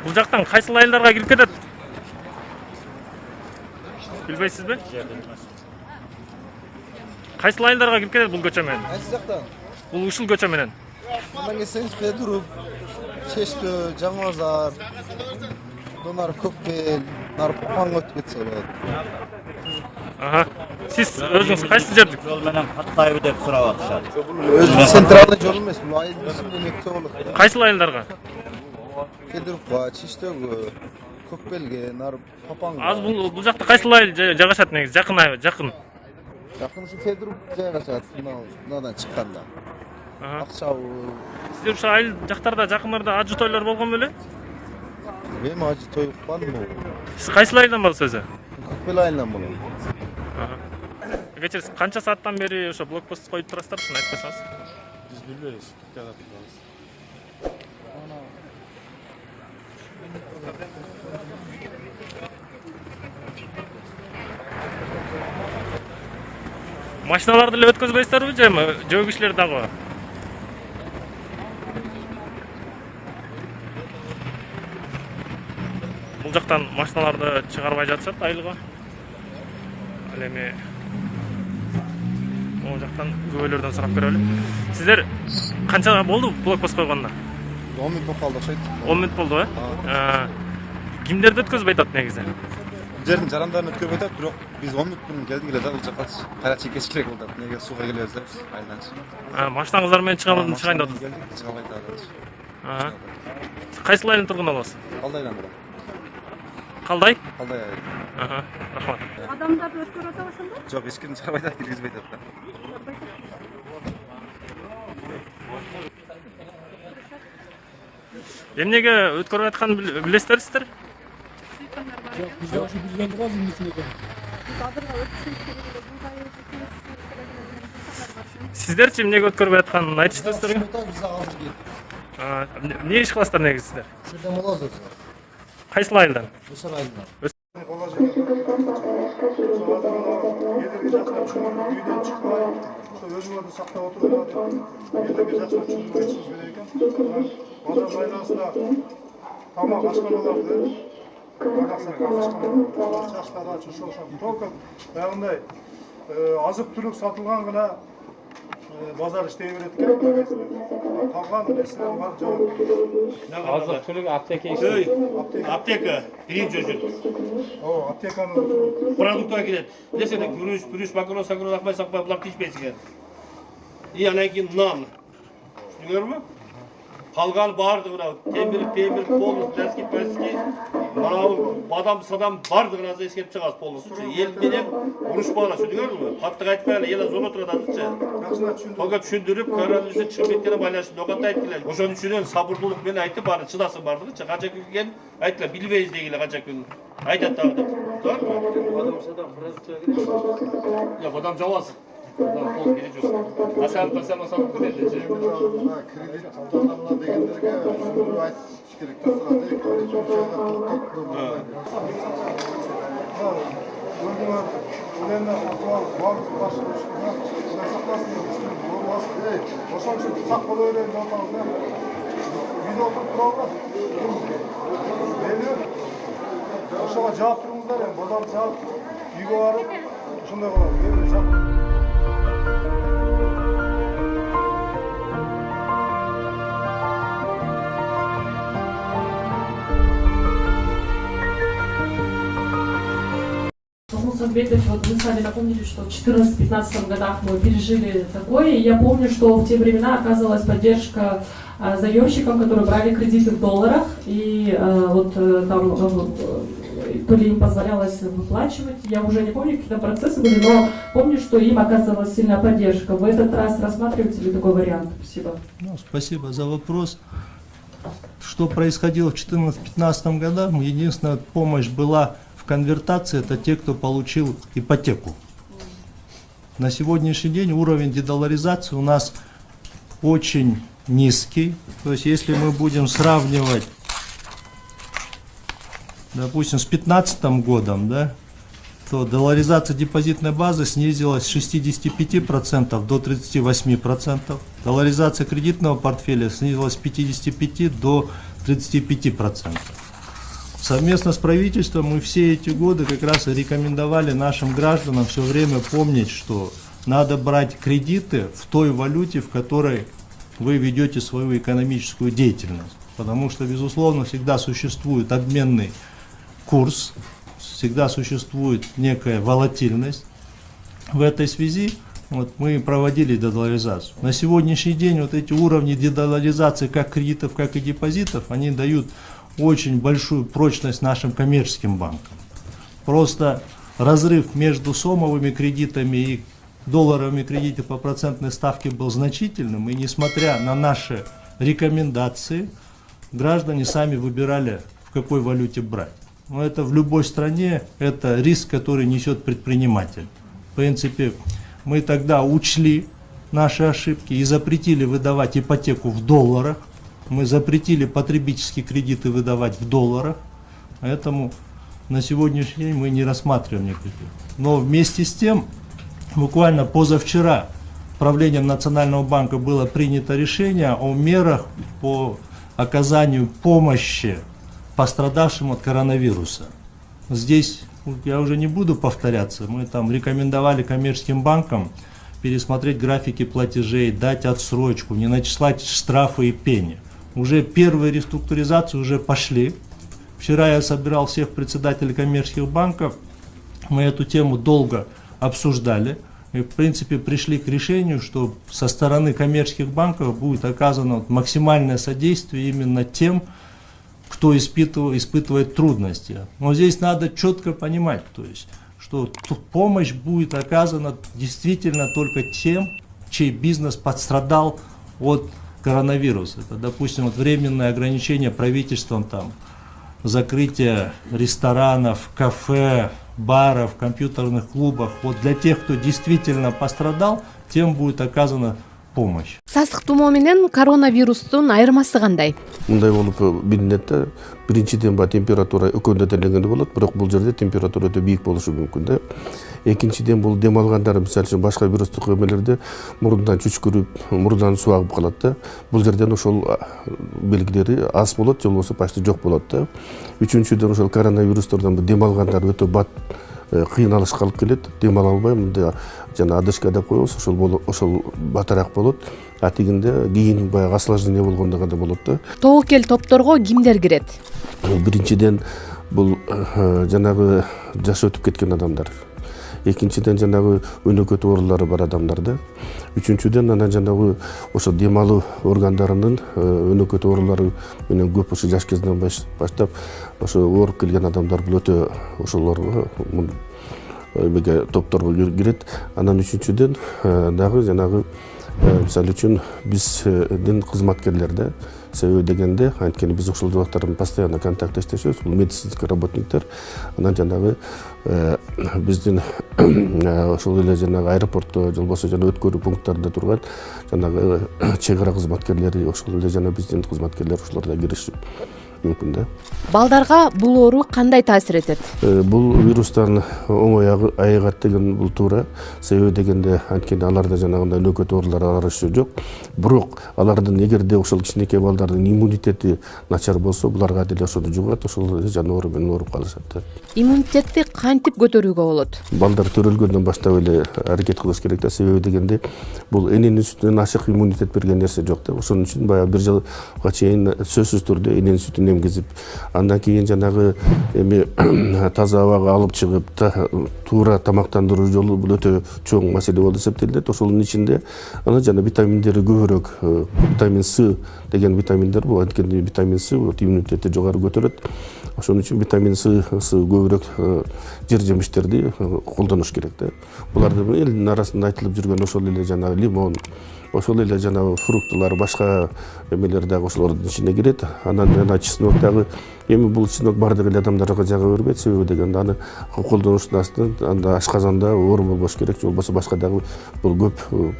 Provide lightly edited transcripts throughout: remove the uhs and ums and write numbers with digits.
Бул жактан кайсыл айылдарга кирип кетет? Билбейсизби? Кайсыл айылдарга кирип кетет бул көчө менен? Кайсы жактан? Бул ушул көчө менен. Мындан келсеңиз Федоров, Чештөө, Жаңыбазар, Донар Көкбел, нар Попанга өтүп кетсе болот. Сиз өзүңүз кайсы жердик? Жол менен каттайбы деп сурап атышат. Өзү центральный жол эмес, бул айылдын ичинде өтсө болот. Кайсыл айылдарга? Федоровго, Чештөөгө, Көкбелге, нар Попанга. Азыр бул жакта кайсыл айыл жайгашат негизи? Жакын. Жакын ушу Федоров жайгашат, мындан чыкканда. Акчабы. Сиздер ушу айыл жактарда жакындарда ажы тойлор болгон беле? Мен ажы той укпадым. Сиз кайсыл айылдан болосуз өзү? Көкбел айылынан болом. Кечир канча сааттан бери ошо блокпост коюп турасыздар, шуну айтпасаңыз? Биз билбейбиз. Машиналарды эле өткөзбөйсүздарбы же жөө кишилер дагы? Бул жактан машиналарды чыгарбай жатышат айылга. Ал эми могу жактан көбөлөрдөн сурап көрөлү. Сиздер канча болду блокпост койгонуна? 10 мүнөт болуп калды окшойт. 10 мүнөт болду, Кимдерди өткөзбөй атат негизи? Жердин жарандарын өткөрүп атат, бирок биз 10 мүнөт мурун келдик эле да, бул жака кайра чекеш керек болду. Неге сууга келебиз деп айылдан. Машинаңыздар менен чыгайын деп атасыз. Келдик, чыга албай атат. Кайсыл айылдын тургуну болосуз? Калдайдан болот. Калдай? Калдай. Рахмат. Адамдарды өткөрүп атат ошондо? Жок, эч кимди чыгарбай атат, киргизбей атат да. Эмнеге өткөрүп атканын билесиздер сиздер? Жок, Biz de şu bilgilerini biraz dinlesin. Сиздерчи эмнеге өткөрүп атканын айтышты сиздерге? Биз азыр келдик. Эмне иш кыласыздар негизи сиздер? Жерден болозуз. Кайсыл айылдан? Өсөр айылынан. Үйден чыкпай, өзүңөрдү сактап отуруп элдерге жакшы түшүндүрүп кетишиңиз керек экен. Базар байланысында тамак ашканаларды только баягындай азык-түлүк сатылган гана базар иштей берет экен. Калган нерселер бар жок. Азык-түлүк аптека Аптека, биринчи очередь. Аптеканы Продукт келет. Десе күрүш, макарон, сакарон акпай булар тийишпейт экен. И анан кийин нан. Түшүнүңөрбү? Калган бардыгына темир, полус, пластик, манабы бадам, садам бардыгына эскеріп чыгасыз полусучу. Ел менен урушпагыла, түшүнүңөрбү? Каттык айтпай эле, ел зона турат азырчы. Тога түшүндүрүп, коронавирус чыгып кеткени байланыштуу докатта айткылар. Ошон үчүн сабырдуулук менен айтып баары чыдасын бардыгычы. Канча күн келген айткылар, билбейбиз дегиле канча күн. Айтат дагы деп. Тоогорбу? Бадам садам продукция керек. Жок, бадам жабасыз. Пол керек жок. Асан сатып кетет. Кредит адамдар дегендерге ушуну айтыш керек да турат. Ошон үчүн сак боло берейин деп атабыз да. Үйдө отуруп турабыз. Мени ошого жаап туруңуздар, базарды жаап, үйгө барып, ошондой кылабыз. Санкт-Петербург, вот вы сами напомнили, что в 2014-2015 годах мы пережили такое. И я помню, что в те времена оказывалась поддержка заемщикам, которые брали кредиты в долларах. И вот там то ли им позволялось выплачивать. Я уже не помню, какие там процессы были, но помню, что им оказывалась сильная поддержка. В этот раз рассматриваете ли такой вариант? Спасибо. Спасибо за вопрос. Что происходило в 2014-2015 годах? Единственная помощь была конвертации, это те, кто получил ипотеку. На сегодняшний день уровень дедоларизации у нас очень низкий. То есть если мы будем сравнивать, допустим, с 2015 годом, да, то долларизация депозитной базы снизилась с 65% до 38%. Долларизация кредитного портфеля снизилась с 55% до 35%. Совместно с правительством мы все эти годы как раз и рекомендовали нашим гражданам все время помнить, что надо брать кредиты в той валюте, в которой вы ведете свою экономическую деятельность. Потому что, безусловно, всегда существует обменный курс, всегда существует некая волатильность. В этой связи мы проводили дедоларизацию. На сегодняшний день эти уровни дедоларизации как кредитов, как и депозитов, они дают очень большую прочность нашим коммерческим банкам. Просто разрыв между сомовыми кредитами и долларовыми кредитами по процентной ставке был значительным, и несмотря на наши рекомендации, граждане сами выбирали, в какой валюте брать. Но это в любой стране, это риск, который несет предприниматель. В принципе, мы тогда учли наши ошибки и запретили выдавать ипотеку в долларах. Мы запретили потребительские кредиты выдавать в долларах. Поэтому на сегодняшний день мы не рассматриваем никаких. Но вместе с тем, буквально позавчера правлением Национального банка было принято решение о мерах по оказанию помощи пострадавшим от коронавируса. Здесь я уже не буду повторяться, мы там рекомендовали коммерческим банкам пересмотреть графики платежей, дать отсрочку, не начислать штрафы и пени. Уже первые реструктуризации уже пошли. Вчера я собирал всех председателей коммерческих банков, мы эту тему долго обсуждали и в принципе пришли к решению, что со стороны коммерческих банков будет оказано максимальное содействие именно тем, кто испытывает трудности. Но здесь надо четко понимать, то есть, что помощь будет оказана действительно только тем, чей бизнес пострадал от коронавируса. Это, допустим, временное ограничение правительством, закрытие ресторанов, кафе, баров, компьютерных клубах. Для тех, кто действительно пострадал, тем будет оказана помощь. Сасык тумоо менен коронавирустун айырмасы кандай? Мындай болуп билинет да. Биринчиден температура экөөнө теленгенде болот, бирок бул жерде температура өтө бийик болушу мүмкүн да. Экинчиден бул дем алгандар, мисалы үчүн башка вирустук эмелерде мурундан чүчкүрүп, мурундан суу агып калат да. Бул жерден ошол белгилери аз болот, же болбосо почти жок болот да. Үчүнчүдөн ошол коронавирустордон дем алгандар өтө бат кыйналышка алып келет. Дем ала албай, мындай жана одышка деп коебуз, ошол батыраак болот. А тигинде кийин баягы осложнение болгондо гана болот да. Тобокел топторго кимдер кирет? Биринчиден бул жанагы жашы өтүп кеткен адамдар. Экинчиден жанагы өнөкөт оорулары бар адамдар да. Үчүнчүден анан жанагы ошо дем алуу органдарынын өнөкөт оорулары менен көп ошо жаш кезинен баштап ошо ооруп келген адамдар бул өтө ошолорго эмеге топторго кирет. Анан үчүнчүден дагы жанагы мисалы үчүн биздин кызматкерлер да. Себеби дегенде, анткени биз ошол жабактар постоянно контакттештешебиз, бул медицинский работниктер, анан жанагы биздин ошол эле жанагы аэропортто, же болбосо жана өткөрүү пункттарында турган жанагы чек ара кызматкерлери, ошол эле жана биздин кызматкерлер ошолор да кириши мүмкүн да. Балдарга бул оору кандай таасир этет? Бул вирустан оңой айыгат деген бул туура. Себеби дегенде анткени аларда жанагындай өнөкөт оорулар арышы жок. Бирок алардын эгерде ошол кичинекей балдардын иммунитети начар болсо, буларга деле ошону жугат, ошол эле жана оору менен ооруп калышат да. Иммунитетти кантип көтөрүүгө болот? Балдар төрөлгөндөн баштап эле аракет кылыш керек да. Себеби дегенде бул эненин сүтүнөн ашык иммунитет берген нерсе жок да. Ошон үчүн баягы бир жылга чейин сөзсүз түрдө эненин сүтүн эмгизип, андан кийин жанагы эми таза абага алып чыгып, туура тамактандыруу жолу бул өтө чоң маселе болуп эсептелет. Ошонун ичинде анан жана витаминдери көбүрөөк, витамин С деген витаминдер бул, анткени витамин С иммунитетти жогору көтөрөт. Ошон үчүн витамин С көбүрөөк жер жемиштерди колдонуш керек да. Булардын элдин арасында айтылып жүргөн ошол эле жанагы лимон, ошол эле жанагы фруктылар, башка эмелер дагы ошолордун ичине кирет. Анан жана чеснок дагы, эми бул чеснок бардык эле адамдарга жага бербейт, себеби дегенде аны колдонуштун астынан анда ашказанда оор болбош керек, же болбосо башка дагы бул көп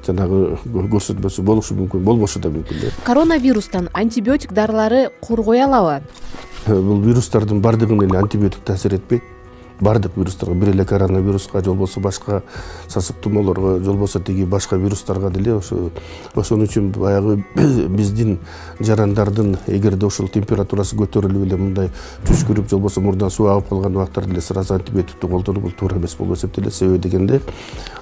жанагы көрсөтмөсү болушу мүмкүн, болбошу да мүмкүн. Коронавирустан антибиотик дарылары коргой алабы? Бул вирустардын бардыгына эле антибиотик таасир этпейт. бардык вирустарга, бир эле коронавируска, же болбосо башка сасык тумоолорго, же болбосо тиги башка вирустарга деле ошон үчүн баягы биздин жарандардын эгерде ушул температурасы көтөрүлүп эле мындай түшкүрүп, же болбосо мурдан суу агып калган убактарда деле сразу антибиотикти колдонуу бул туура эмес болуп эсептелет. Себеби дегенде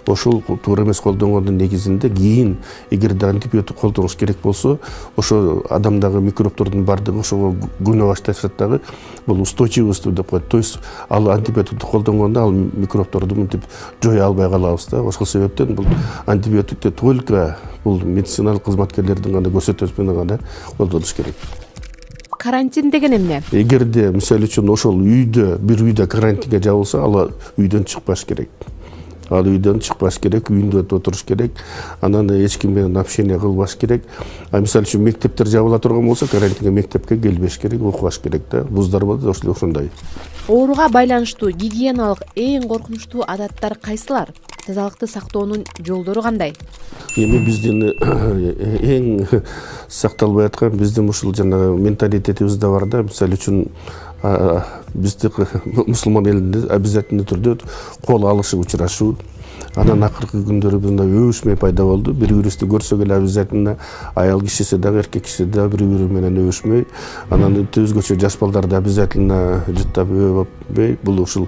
ошол туура эмес колдонгондун негизинде кийин эгерде антибиотик колдонуш керек болсо, ошо адамдагы микробтордун бардыгы ошого көнө башташат дагы, бул устойчивость деп коет. То есть ал антибиотикти колдонгондо ал микробторду мынтип жое албай калабыз да. Ошол себептен бул антибиотикти только бул медициналык кызматкерлердин гана көрсөтмөсү менен гана колдонуш керек. Карантин деген эмне? Эгерде мисалы үчүн ошол бир үйдө карантинге жабылса, ал үйдөн чыкпаш керек. Ал үйдөн чыкпаш керек, үйүндө отуруш керек, анан эч ким менен общение кылбаш керек. Мисалы үчүн мектептер жабыла турган болсо, карантинге мектепке келбеш керек, окубаш керек да. Вуздар болот, ошондой. Ооруга байланыштуу гигиеналык эң коркунучтуу адаттар кайсылар? Тазалыкты сактоонун жолдору кандай? Эми биздин эң сакталбай аткан биздин ушул жанагы менталитетибизде бар да. Мисалы үчүн бизди мусулман элинде обязательный түрдө кол алышып учурашуу. Анан акыркы күндөрү мындай өбүшмөй пайда болду. Бири-бирибизди көрсөк эле обязательно аял кишиси дагы, эркек кишиси дагы бири-бири менен өбүшмөй. Анан өзгөчө жаш балдарды обязательно жыттап өбөппөй. Бул ушул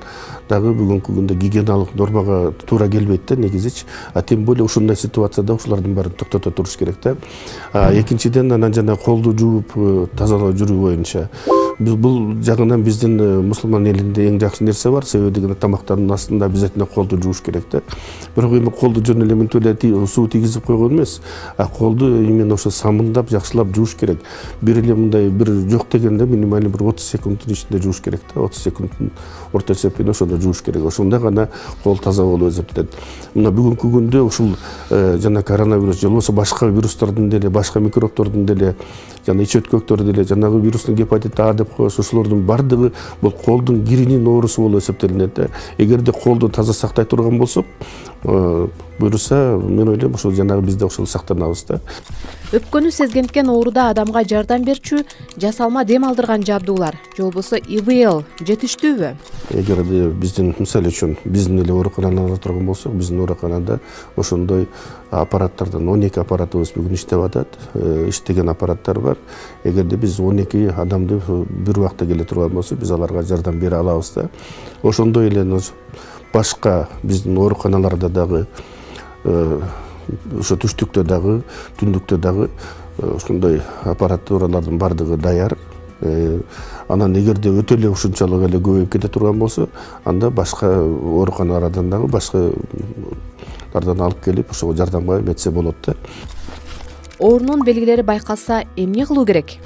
дагы бүгүнкү күндө гигиеналык нормага туура келбейт да негизичи. Тем более ушундай ситуацияда ушулардын баарын токтото туруш керек да. Экинчиден анан жана колду жууп тазалап жүрүү боюнча бул жагынан биздин мусулман элинде эң жакшы нерсе бар. Себеби дегенде тамактардын астында обязательно колду жууш керек да. Бирок эми колду жөн эле мынтип эле суу тийгизип койгон эмес, колду именно ошо самындап, жакшылап жууш керек. Бир эле мындай бир жок дегенде минималдуу бир 30 секундтун ичинде жууш керек да. 30 секундтун орто эсеппен ошондо жууш керек. Ошондо гана кол таза болуп эсептелет. Мына бүгүнкү күндө ушул жана коронавирус же болбосо башка вирустардын деле, башка микробтордун деле, жана ич өткөктөр деле, жанагы вирустун гепатит А деп коебуз, ошолордун бардыгы бул колдун киринин оорусу болуп эсептелинет да. Эгерде колду таза сактай турган болсок, буюрса, мен ойлойм ошол жанагы бизде ошол сактанабыз да. Өпкөнү сезгенткен ооруда адамга жардам берчү жасалма дем алдырган жабдуулар, же болбосо ИВЛ жетиштүүбү? Эгерде биздин мисалы үчүн биздин эле ооруканада турган болсок, биздин ооруканада ошондой аппараттардан 12 аппаратыбыз бүгүн иштеп атат. Иштеген аппараттар бар. Эгерде биз 12 адамды бир убакта келе турган болсо, биз аларга жардам бере алабыз да. Ошондой эле башка биздин ооруканаларда дагы ошо түштүктө дагы, түндүктө дагы ошондой аппаратуралардын бардыгы даяр. Анан эгерде өтө эле ушунчалык эле көбөйүп кете турган болсо, анда башка ооруканалардан дагы башкалардан алып келип ошого жардамга эметсе болот да. Оорунун белгилери байкалса эмне кылуу керек?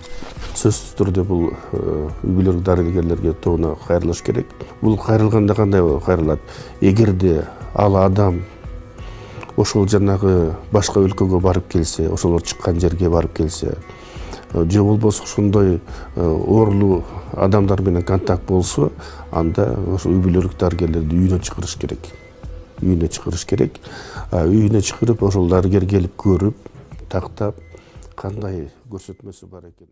Сөзсүз түрдө бул үй бүлөлүк дарыгерлерге тоону кайрылыш керек. Бул кайрылганда кандай кайрылат? Эгерде ал адам ошол жанагы башка өлкөгө барып келсе, ошолор чыккан жерге барып келсе, же болбосо ошондой оорулуу адамдар менен контакт болсо, анда ошо үй бүлөлүк дарыгерлерди үйүнө чакырыш керек. Үйүнө чакырыш керек. Үйүнө чакырып ошол дарыгер келип көрүп, тактап, кандай көрсөтмөсү бар экен.